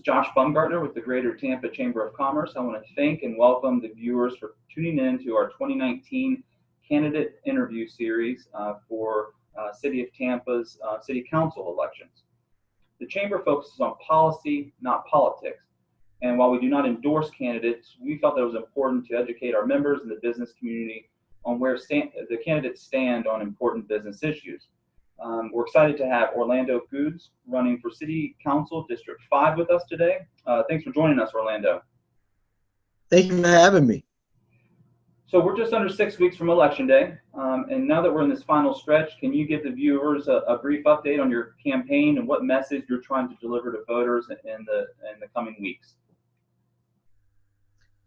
Josh Bumgartner with the Greater Tampa Chamber of Commerce. I want to thank and welcome the viewers for tuning in to our 2019 candidate interview series for City of Tampa's City Council elections. The Chamber focuses on policy, not politics. And while we do not endorse candidates, we felt that it was important to educate our members and the business community on where the candidates stand on important business issues. We're excited to have Orlando Gudes running for City Council District 5 with us today. Thanks for joining us, Orlando. Thank you for having me. So we're just under 6 weeks from Election Day, and now that we're in this final stretch, can you give the viewers a brief update on your campaign and what message you're trying to deliver to voters in the coming weeks?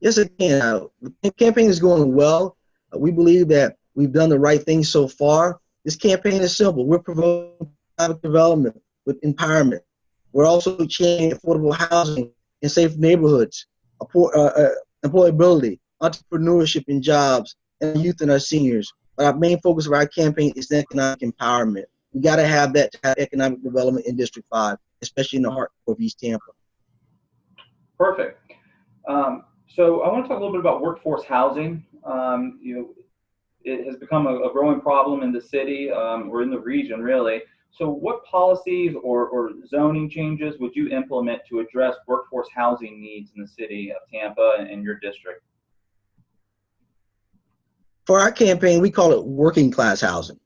Yes, again, the campaign is going well. We believe that we've done the right thing so far. This campaign is simple. We're promoting economic development with empowerment. We're also championing affordable housing and safe neighborhoods, employability, entrepreneurship and jobs, and youth and our seniors. But our main focus of our campaign is economic empowerment. We got to have that to have economic development in District 5, especially in the heart of East Tampa. Perfect. So I want to talk a little bit about workforce housing. It has become a growing problem in the city or in the region, really. So what policies or zoning changes would you implement to address workforce housing needs in the city of Tampa and your district? For our campaign, we call it working class housing.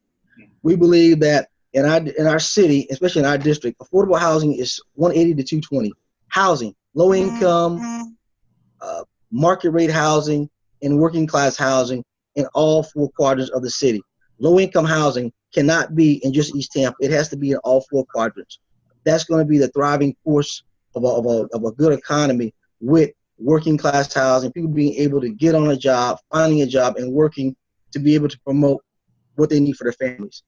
We believe that in our city, especially in our district, affordable housing is 180 to 220. Housing, low income, market rate housing, and working class housing in all four quadrants of the city. Low income housing cannot be in just East Tampa. It has to be in all four quadrants. That's going to be the thriving force of a good economy, with working class housing, people being able to get on a job, finding a job, and working to be able to promote what they need for their families.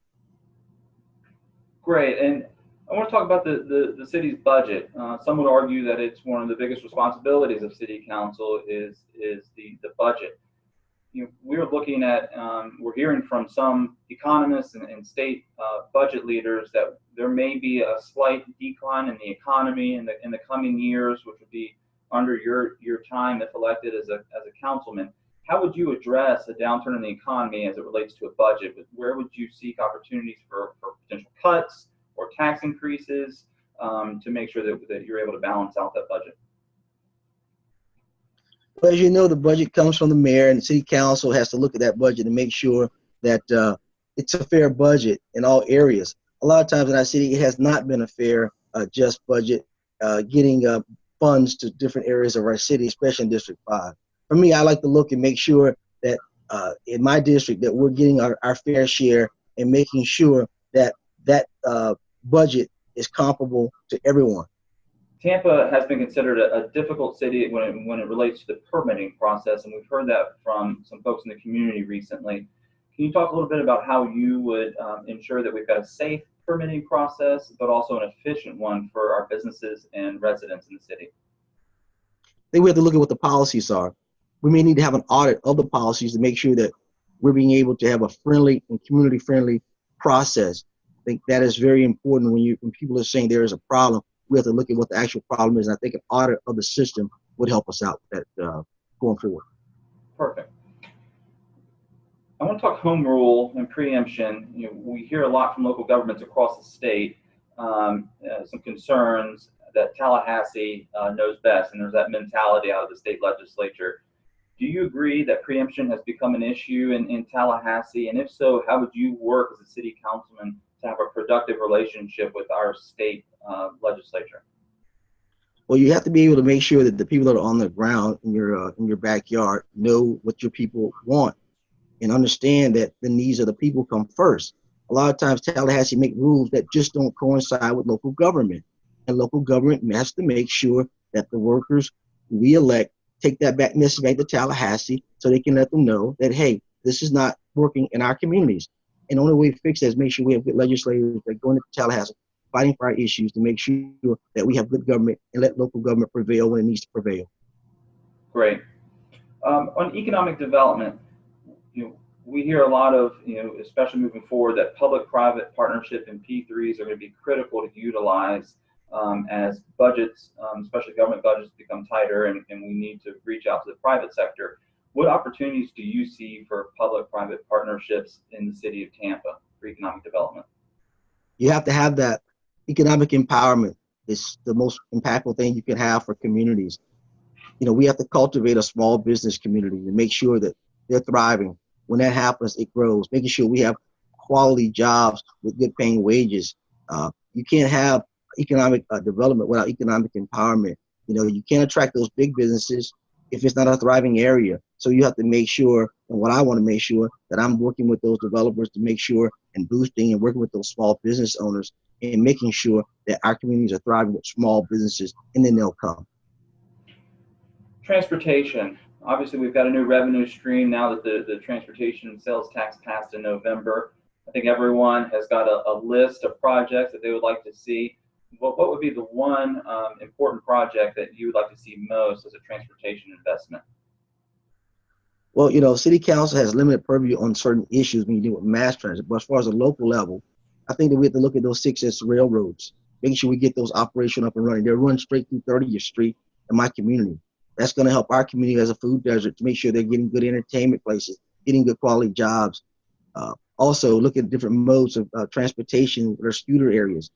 Great. And I want to talk about the city's budget. Some would argue that it's one of the biggest responsibilities of City Council is the budget. We're looking at, we're hearing from some economists and state budget leaders that there may be a slight decline in the economy in the coming years, which would be under your time if elected as a councilman. How would you address a downturn in the economy as it relates to a budget? Where would you seek opportunities for potential cuts or tax increases to make sure that you're able to balance out that budget? Well, as you know, the budget comes from the mayor, and the city council has to look at that budget and make sure that it's a fair budget in all areas. A lot of times in our city, it has not been a fair, just budget, getting funds to different areas of our city, especially in District 5. For me, I like to look and make sure that in my district that we're getting our fair share and making sure that budget is comparable to everyone. Tampa has been considered a difficult city when it relates to the permitting process, and we've heard that from some folks in the community recently. Can you talk a little bit about how you would ensure that we've got a safe permitting process, but also an efficient one for our businesses and residents in the city? I think we have to look at what the policies are. We may need to have an audit of the policies to make sure that we're being able to have a friendly and community-friendly process. I think that is very important when people are saying there is a problem. We have to look at what the actual problem is. And I think an audit of the system would help us out with that going forward. Perfect. I want to talk home rule and preemption. We hear a lot from local governments across the state, some concerns that Tallahassee knows best, and there's that mentality out of the state legislature. Do you agree that preemption has become an issue in Tallahassee? And if so, how would you work as a city councilman to have a productive relationship with our state legislature? Well, you have to be able to make sure that the people that are on the ground in your backyard know what your people want and understand that the needs of the people come first. A lot of times Tallahassee make rules that just don't coincide with local government, and local government has to make sure that the workers we elect take that message back to Tallahassee so they can let them know that, hey, this is not working in our communities. And the only way to fix that is make sure we have good legislators that go into Tallahassee fighting for our issues to make sure that we have good government and let local government prevail when it needs to prevail. Great. On economic development, we hear a lot of, especially moving forward, that public-private partnership and P3s are going to be critical to utilize as budgets, especially government budgets, become tighter and we need to reach out to the private sector. What opportunities do you see for public-private partnerships in the city of Tampa for economic development? You have to have that. Economic empowerment is the most impactful thing you can have for communities. We have to cultivate a small business community and make sure that they're thriving. When that happens, it grows, making sure we have quality jobs with good paying wages. You can't have economic development without economic empowerment. You can't attract those big businesses if it's not a thriving area. So you have to make sure, and what I want to make sure, that I'm working with those developers to make sure and boosting and working with those small business owners and making sure that our communities are thriving with small businesses, and then they'll come. Transportation. Obviously, we've got a new revenue stream now that the transportation sales tax passed in November. I think everyone has got a list of projects that they would like to see. What would be the one important project that you would like to see most as a transportation investment? Well, City Council has limited purview on certain issues when you deal with mass transit. But as far as a local level, I think that we have to look at those 6S railroads, making sure we get those operational up and running. They're running straight through 30th Street in my community. That's going to help our community as a food desert to make sure they're getting good entertainment places, getting good quality jobs. Also, look at different modes of transportation or scooter areas.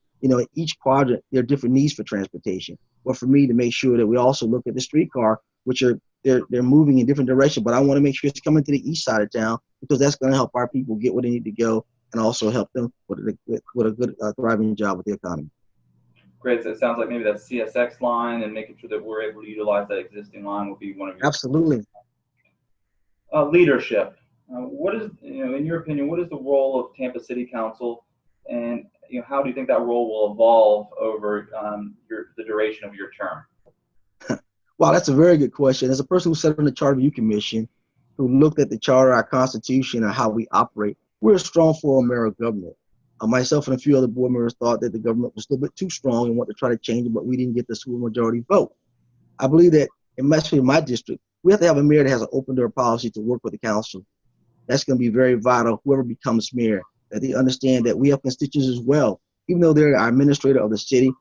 Each quadrant, there are different needs for transportation. But for me to make sure that we also look at the streetcar, which they're moving in different directions, but I want to make sure it's coming to the east side of town because that's going to help our people get where they need to go and also help them with a good thriving job with the economy. Great. So it sounds like maybe that CSX line and making sure that we're able to utilize that existing line will be one of your absolutely. Leadership. What is, in your opinion, what is the role of Tampa City Council, and how do you think that role will evolve over the duration of your term? Wow, that's a very good question. As a person who sat on the Charter Review Commission, who looked at the charter, our constitution, and how we operate, we're a strong form of mayoral government. Myself and a few other board members thought that the government was a little bit too strong and wanted to try to change it, but we didn't get the super majority vote. I believe that, especially in my district, we have to have a mayor that has an open door policy to work with the council. That's going to be very vital, whoever becomes mayor, that they understand that we have constituents as well. Even though they're our administrator of the city,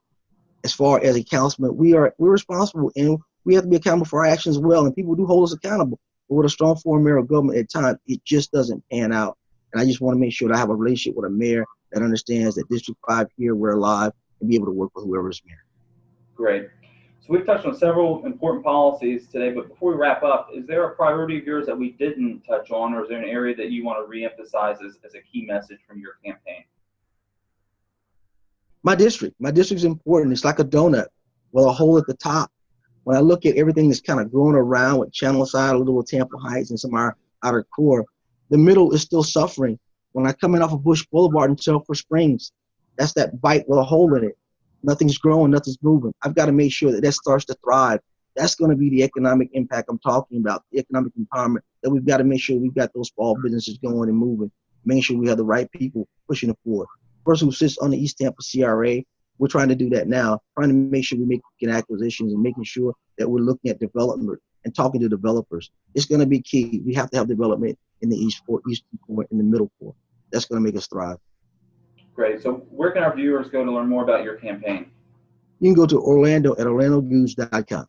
as far as a councilman, we're responsible, and we have to be accountable for our actions as well, and people do hold us accountable. But with a strong form of mayoral government at times, it just doesn't pan out. And I just want to make sure that I have a relationship with a mayor that understands that District 5 here, we're alive, and be able to work with whoever is mayor. Great. So we've touched on several important policies today, but before we wrap up, is there a priority of yours that we didn't touch on, or is there an area that you want to reemphasize as a key message from your campaign? My district is important. It's like a donut with a hole at the top. When I look at everything that's kind of growing around with Channelside, a little Tampa Heights, and some of our outer core, the middle is still suffering. When I come in off of Bush Boulevard in Sulphur Springs, that's that bite with a hole in it. Nothing's growing, nothing's moving. I've got to make sure that starts to thrive. That's going to be the economic impact I'm talking about, the economic empowerment, that we've got to make sure we've got those small businesses going and moving, making sure we have the right people pushing it forward. The person who sits on the East Tampa CRA, we're trying to do that now, trying to make sure we make acquisitions and making sure that we're looking at development and talking to developers. It's going to be key. We have to have development in the East Core, in the Middle Core. That's going to make us thrive. Great. So where can our viewers go to learn more about your campaign? You can go to Orlando at orlandogudes.com.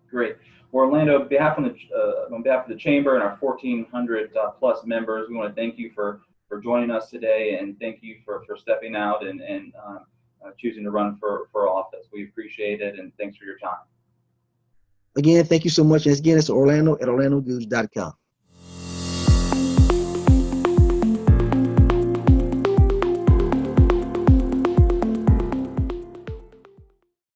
Great. Well, Orlando, on behalf of the Chamber and our 1,400 plus members, we want to thank you for joining us today, and thank you for stepping out and choosing to run for office. We appreciate it, and thanks for your time. Again, thank you so much. And again, it's Orlando at orlandogudes.com.